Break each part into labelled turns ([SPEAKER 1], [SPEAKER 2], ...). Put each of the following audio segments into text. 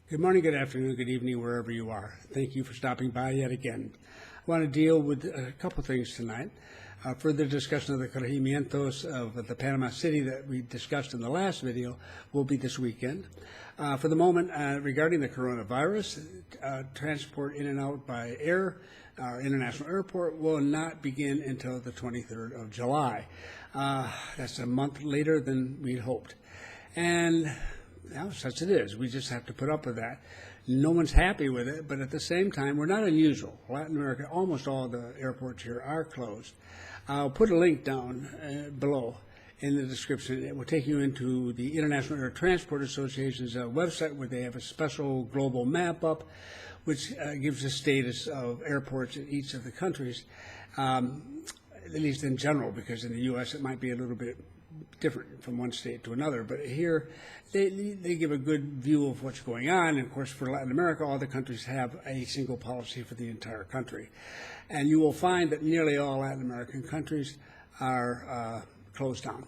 [SPEAKER 1] Good morning, good afternoon, good evening, wherever you are. Thank you for stopping by yet again. I want to deal with a couple things tonight. Further discussion of the corregimientos of the Panama City that we discussed in the last video will be this weekend. For the moment, regarding the coronavirus, transport in and out by air, our international airport will not begin until the 23rd of July. That's a month later than we'd hoped. And such it is. We just have to put up with that. No one's happy with it, but at the same time, we're not unusual. Latin America, almost all the airports here are closed. I'll put a link down below in the description. It will take you into the International Air Transport Association's website, where they have a special global map up, which gives the status of airports in each of the countries, at least in general, because in the U.S. it might be a little bit different from one state to another. But here, they give a good view of what's going on. And of course, for Latin America, all the countries have a single policy for the entire country. And you will find that nearly all Latin American countries are closed down.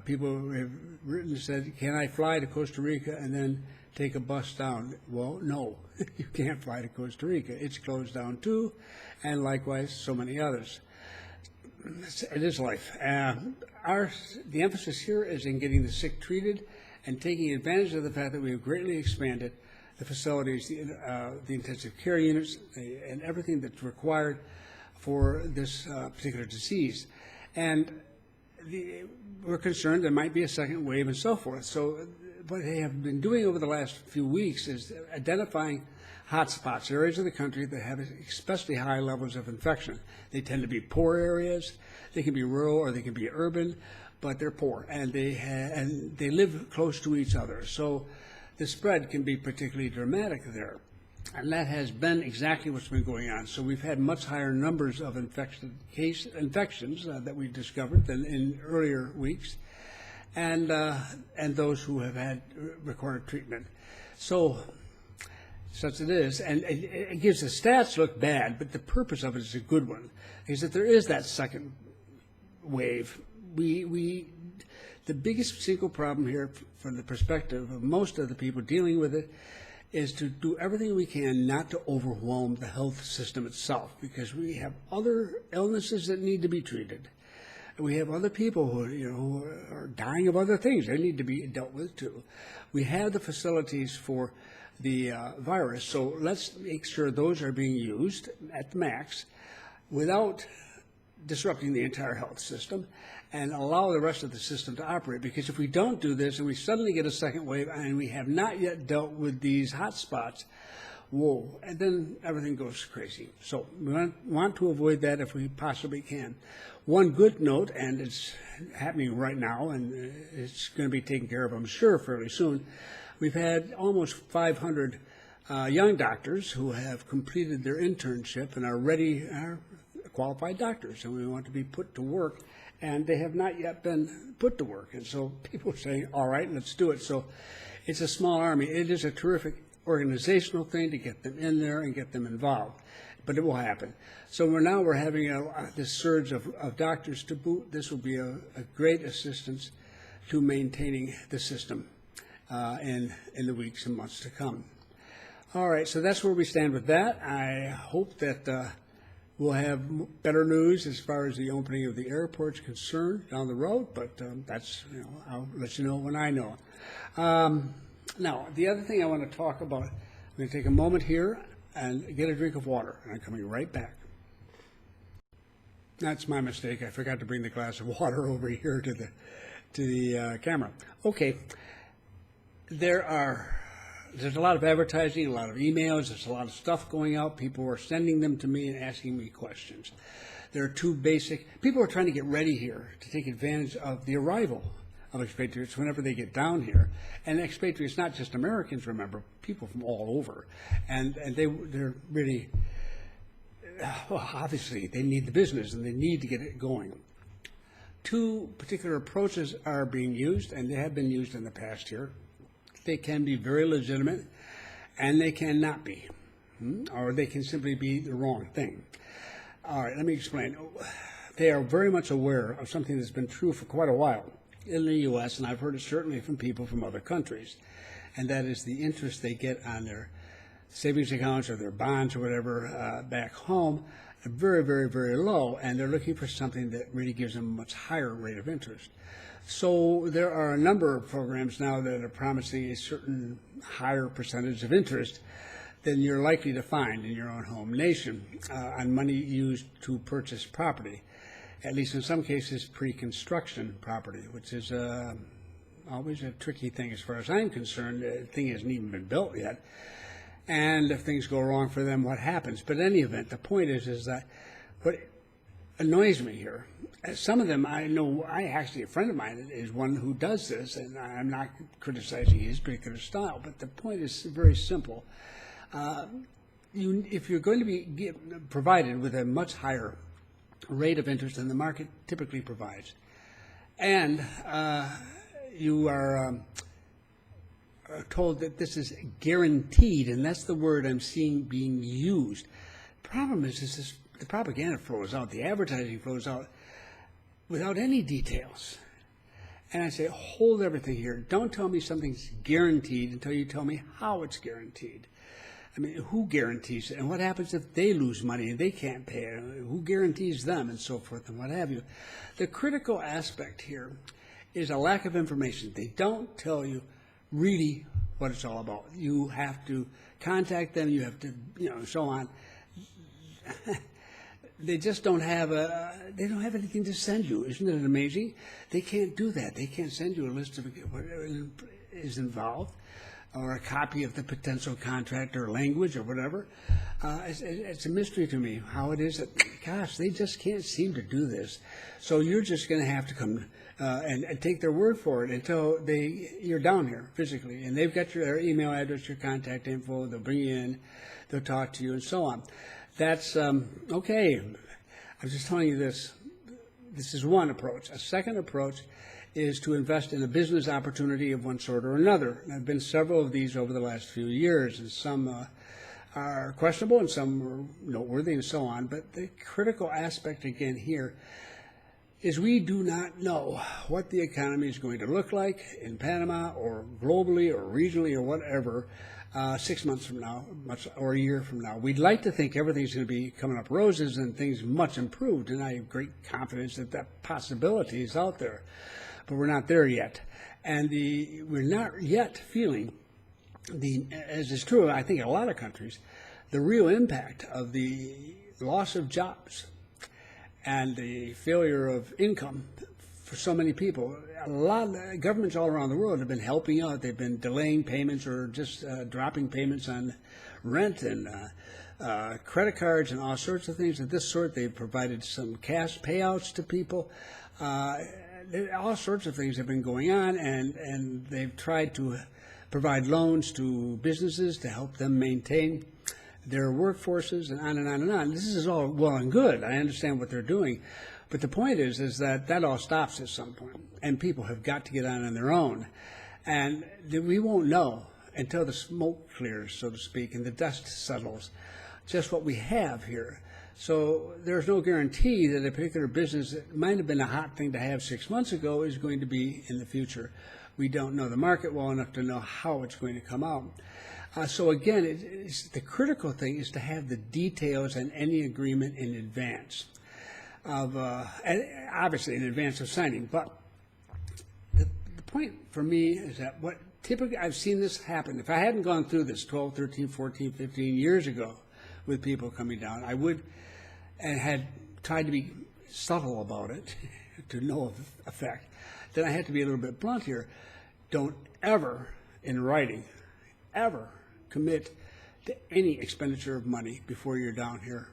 [SPEAKER 1] People have written and said, can I fly to Costa Rica and then take a bus down? Well, no, you can't fly to Costa Rica. It's closed down too, and likewise so many others. It is life. The emphasis here is in getting the sick treated and taking advantage of the fact that we have greatly expanded the facilities, the intensive care units, and everything that's required for this particular disease. And we're concerned there might be a second wave and so forth. So what they have been doing over the last few weeks is identifying hotspots, areas of the country that have especially high levels of infection. They tend to be poor areas. They can be rural or they can be urban, but they're poor, and they live close to each other. So the spread can be particularly dramatic there. And that has been exactly what's been going on. So we've had much higher numbers of infections that we've discovered than in earlier weeks, and those who have had required treatment. So such it is, and it gives the stats look bad, but the purpose of it is a good one, is that there is that second wave. The biggest single problem here, from the perspective of most of the people dealing with it, is to do everything we can not to overwhelm the health system itself, because we have other illnesses that need to be treated. We have other people who are dying of other things. They need to be dealt with too. We have the facilities for the virus, so let's make sure those are being used at the max without disrupting the entire health system, and allow the rest of the system to operate. Because if we don't do this and we suddenly get a second wave and we have not yet dealt with these hot spots, whoa, and then everything goes crazy. So we want to avoid that if we possibly can. One good note, and it's happening right now, and it's going to be taken care of, I'm sure, fairly soon. We've had almost 500 young doctors who have completed their internship and are qualified doctors, and we want to be put to work, and they have not yet been put to work. And so people are saying, all right, let's do it. So it's a small army. It is a terrific organizational thing to get them in there and get them involved, but it will happen. So we're having this surge of doctors to boot. This will be a great assistance to maintaining the system in the weeks and months to come. All right, so that's where we stand with that. I hope that we'll have better news as far as the opening of the airport's concerned down the road, but I'll let you know when I know. Now, the other thing I want to talk about, I'm going to take a moment here and get a drink of water, and I'm coming right back. That's my mistake. I forgot to bring the glass of water over here to the camera. Okay. There's a lot of advertising, a lot of emails, there's a lot of stuff going out. People are sending them to me and asking me questions. There are two basic, people are trying to get ready here to take advantage of the arrival of expatriates whenever they get down here. And expatriates, not just Americans, remember, people from all over. And they're really, well, obviously, they need the business and they need to get it going. Two particular approaches are being used, and they have been used in the past here. They can be very legitimate, and they cannot be, or they can simply be the wrong thing. All right, let me explain. They are very much aware of something that's been true for quite a while in the U.S., and I've heard it certainly from people from other countries, and that is the interest they get on their savings accounts or their bonds or whatever back home, are very, very, very low, and they're looking for something that really gives them a much higher rate of interest. So there are a number of programs now that are promising a certain higher percentage of interest than you're likely to find in your own home nation on money used to purchase property, at least in some cases pre-construction property, which is always a tricky thing as far as I'm concerned. The thing hasn't even been built yet. And if things go wrong for them, what happens? But in any event, the point is that what annoys me here, some of them I know, a friend of mine is one who does this, and I'm not criticizing his particular style, but the point is very simple. If you're going to be provided with a much higher rate of interest than the market typically provides, and you are told that this is guaranteed, and that's the word I'm seeing being used. The problem is the propaganda flows out, the advertising flows out without any details. And I say, hold everything here. Don't tell me something's guaranteed until you tell me how it's guaranteed. I mean, who guarantees it? And what happens if they lose money and they can't pay it? Who guarantees them, and so forth, and what have you? The critical aspect here is a lack of information. They don't tell you really what it's all about. You have to contact them, you have to, so on. They just don't have they don't have anything to send you. Isn't it amazing? They can't do that. They can't send you a list of what is involved, or a copy of the potential contract or language or whatever. It's a mystery to me how it is that, gosh, they just can't seem to do this. So you're just going to have to come and take their word for it until you're down here physically. And they've got their email address, your contact info, they'll bring you in, they'll talk to you, and so on. That's okay. I was just telling you this. This is one approach. A second approach is to invest in a business opportunity of one sort or another. There have been several of these over the last few years, and some are questionable and some are noteworthy and so on. But the critical aspect again here is we do not know what the economy is going to look like in Panama or globally or regionally or whatever 6 months from now or a year from now. We'd like to think everything's going to be coming up roses and things much improved, and I have great confidence that that possibility is out there. But we're not there yet. And we're not yet feeling, as is true, I think, in a lot of countries, the real impact of the loss of jobs and the failure of income for so many people. A lot of governments all around the world have been helping out. They've been delaying payments or just dropping payments on rent and credit cards and all sorts of things of this sort. They've provided some cash payouts to people. All sorts of things have been going on, and they've tried to provide loans to businesses to help them maintain their workforces, and on and on and on. This is all well and good. I understand what they're doing. But the point is that all stops at some point, and people have got to get on their own. And we won't know until the smoke clears, so to speak, and the dust settles, just what we have here. So there's no guarantee that a particular business that might have been a hot thing to have 6 months ago is going to be in the future. We don't know the market well enough to know how it's going to come out. So again, the critical thing is to have the details and any agreement in advance obviously in advance of signing. But the point for me is that what typically I've seen this happen. If I hadn't gone through this 12, 13, 14, 15 years ago with people coming down, I would and had tried to be subtle about it to no effect. Then I had to be a little bit blunt here. Don't ever, in writing, ever commit to any expenditure of money before you're down here.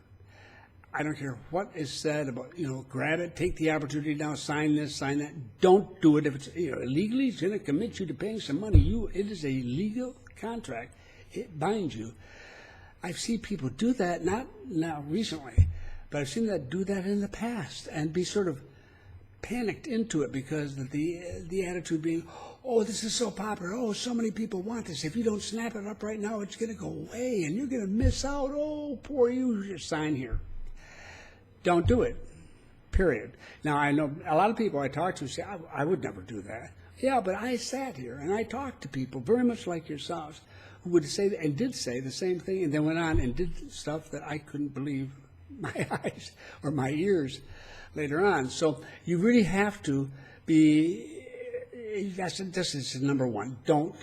[SPEAKER 1] I don't care what is said about, grab it, take the opportunity now, sign this, sign that. Don't do it if it's, illegally. It's going to commit you to paying some money. It is a legal contract. It binds you. I've seen people do that, not now recently, but I've seen that do that in the past and be sort of panicked into it because of the attitude being, oh, this is so popular. Oh, so many people want this. If you don't snap it up right now, it's going to go away and you're going to miss out. Oh, poor you. Just sign here. Don't do it. period. Now, I know a lot of people I talk to say, I would never do that. Yeah, but I sat here and I talked to people very much like yourselves who would say and did say the same thing and then went on and did stuff that I couldn't believe my eyes or my ears later on. So you really have to be, this is number one, don't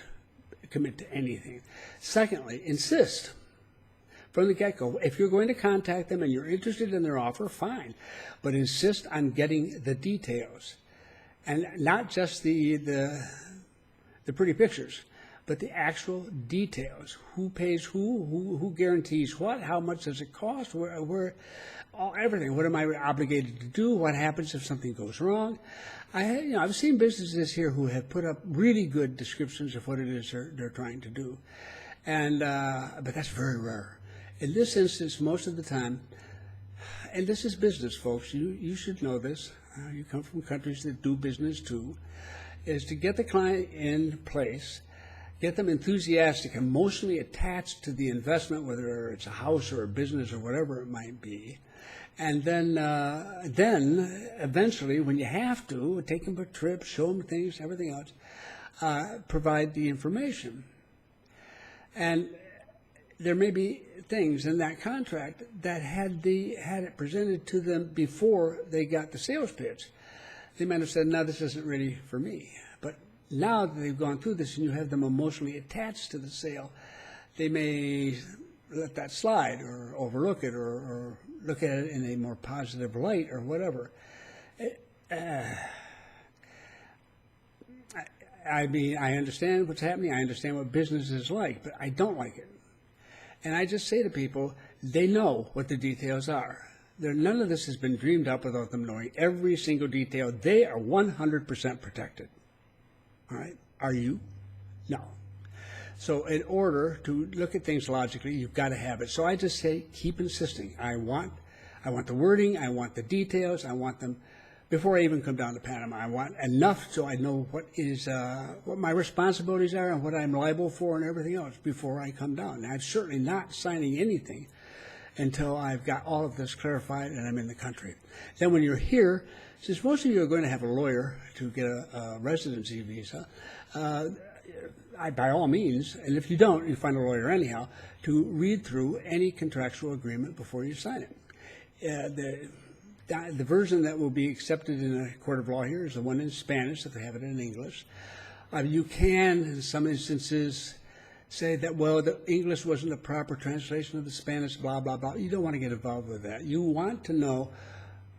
[SPEAKER 1] commit to anything. Secondly, insist from the get-go. If you're going to contact them and you're interested in their offer, fine, but insist on getting the details, and not just the pretty pictures, but the actual details. Who pays who guarantees what, how much does it cost, everything. What am I obligated to do? What happens if something goes wrong? I've seen businesses here who have put up really good descriptions of what it is they're trying to do, but that's very rare. In this instance, most of the time, and this is business, folks, you should know this, you come from countries that do business too, is to get the client in place, get them enthusiastic, emotionally attached to the investment, whether it's a house or a business or whatever it might be, and then eventually, when you have to, take them for trips, show them things, everything else, provide the information. And there may be things in that contract that had it presented to them before they got the sales pitch. They might have said, no, this isn't really for me. But now that they've gone through this and you have them emotionally attached to the sale, they may let that slide or overlook it or look at it in a more positive light or whatever. I mean, I understand what's happening. I understand what business is like, but I don't like it. And I just say to people, they know what the details are. None of this has been dreamed up without them knowing every single detail. They are 100% protected. All right? Are you? No. So in order to look at things logically, you've got to have it. So I just say, keep insisting. I want the wording. I want the details. I want them before I even come down to Panama. I want enough so I know what my responsibilities are and what I'm liable for and everything else before I come down. Now, I'm certainly not signing anything until I've got all of this clarified and I'm in the country. Then when you're here, since most of you are going to have a lawyer to get a residency visa, by all means, and if you don't, you find a lawyer anyhow, to read through any contractual agreement before you sign it. The version that will be accepted in a court of law here is the one in Spanish, if they have it in English. You can, in some instances, say that, well, the English wasn't a proper translation of the Spanish, blah, blah, blah. You don't want to get involved with that. You want to know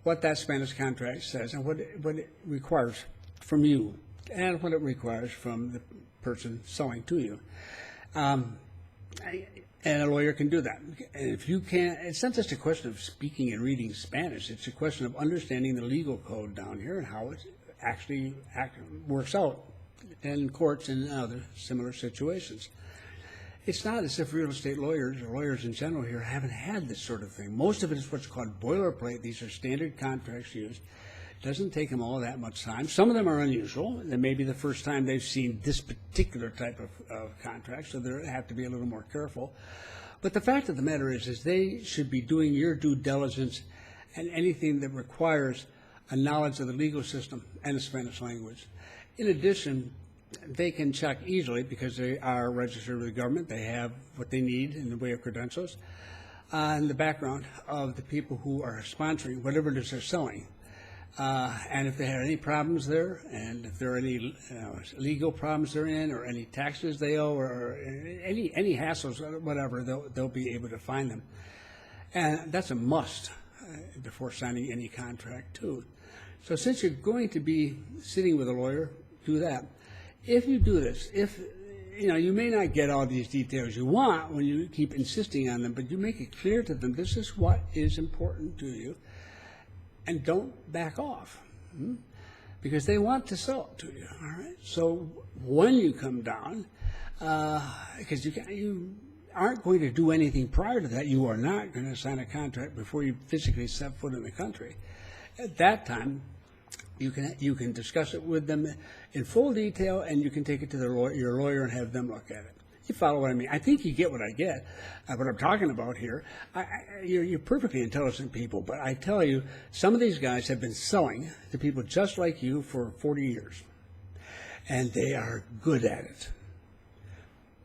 [SPEAKER 1] what that Spanish contract says and what it requires from you and what it requires from the person selling to you. And a lawyer can do that. And if you can't, it's not just a question of speaking and reading Spanish. It's a question of understanding the legal code down here and how it actually works out in courts and other similar situations. It's not as if real estate lawyers or lawyers in general here haven't had this sort of thing. Most of it is what's called boilerplate. These are standard contracts used. It doesn't take them all that much time. Some of them are unusual. That may be the first time they've seen this particular type of contract, so they have to be a little more careful. But the fact of the matter is they should be doing your due diligence and anything that requires a knowledge of the legal system and the Spanish language. In addition, they can check easily because they are registered with the government. They have what they need in the way of credentials and the background of the people who are sponsoring whatever it is they're selling. And if they have any problems there, and if there are any legal problems they're in, or any taxes they owe, or any hassles, whatever, they'll be able to find them. And that's a must before signing any contract, too. So since you're going to be sitting with a lawyer, do that. If you do this, you may not get all these details you want when you keep insisting on them, but you make it clear to them this is what is important to you. And don't back off, because they want to sell it to you. All right. So when you come down, because you aren't going to do anything prior to that, you are not going to sign a contract before you physically set foot in the country. At that time, you can discuss it with them in full detail, and you can take it to your lawyer and have them look at it. You follow what I mean? I think you get what I get, what I'm talking about here. You're perfectly intelligent people, but I tell you, some of these guys have been selling to people just like you for 40 years, and they are good at it.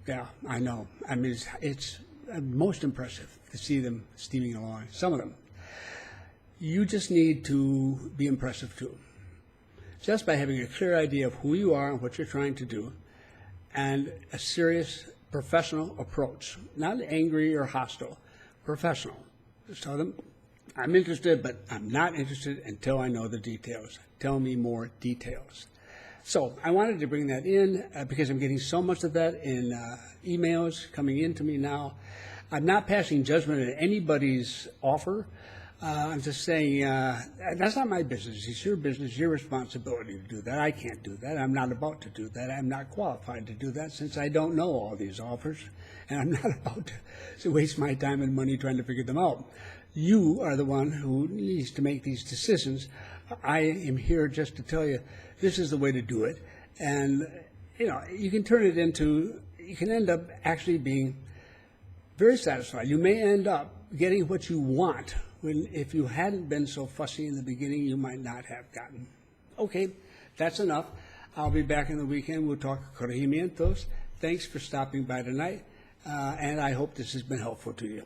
[SPEAKER 1] Yeah, I know. I mean, it's most impressive to see them steaming along, some of them. You just need to be impressive too, just by having a clear idea of who you are and what you're trying to do, and a serious professional approach, not angry or hostile, professional. Just tell them, I'm interested, but I'm not interested until I know the details. Tell me more details. So I wanted to bring that in because I'm getting so much of that in emails coming into me now. I'm not passing judgment on anybody's offer. I'm just saying that's not my business. It's your business, your responsibility to do that. I can't do that. I'm not about to do that. I'm not qualified to do that since I don't know all these offers, and I'm not about to waste my time and money trying to figure them out. You are the one who needs to make these decisions. I am here just to tell you this is the way to do it, and you can turn it into, you can end up actually being very satisfied. You may end up getting what you want when, if you hadn't been so fussy in the beginning, you might not have gotten. Okay, that's enough. I'll be back in the weekend. We'll talk corregimientos. Thanks for stopping by tonight, and I hope this has been helpful to you.